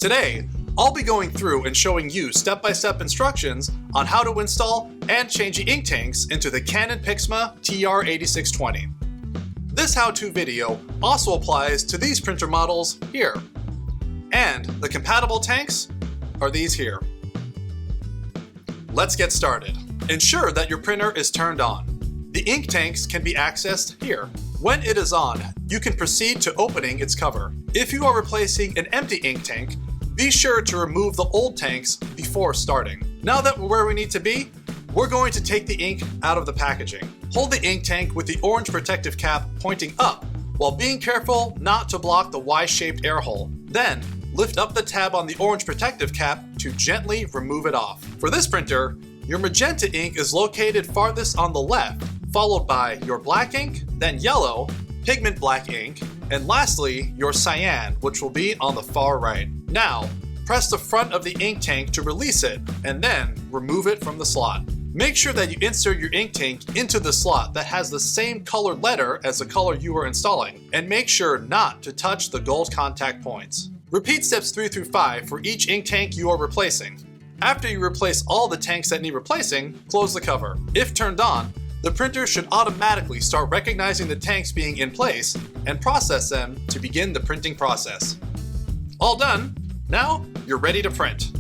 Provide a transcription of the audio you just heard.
Today, I'll be going through and showing you step-by-step instructions on how to install and change the ink tanks into the Canon PIXMA TR8620. This how-to video also applies to these printer models here. And the compatible tanks are these here. Let's get started. Ensure that your printer is turned on. The ink tanks can be accessed here. When it is on, you can proceed to opening its cover. If you are replacing an empty ink tank, be sure to remove the old tanks before starting. Now that we're where we need to be, we're going to take the ink out of the packaging. Hold the ink tank with the orange protective cap pointing up, while being careful not to block the Y-shaped air hole. Then, lift up the tab on the orange protective cap to gently remove it off. For this printer, your magenta ink is located farthest on the left, followed by your black ink, then yellow, pigment black ink, and lastly, your cyan, which will be on the far right. Now, press the front of the ink tank to release it, and then remove it from the slot. Make sure that you insert your ink tank into the slot that has the same colored letter as the color you are installing, and make sure not to touch the gold contact points. Repeat steps 3 through 5 for each ink tank you are replacing. After you replace all the tanks that need replacing, close the cover. If turned on, the printer should automatically start recognizing the tanks being in place and process them to begin the printing process. All done, now you're ready to print.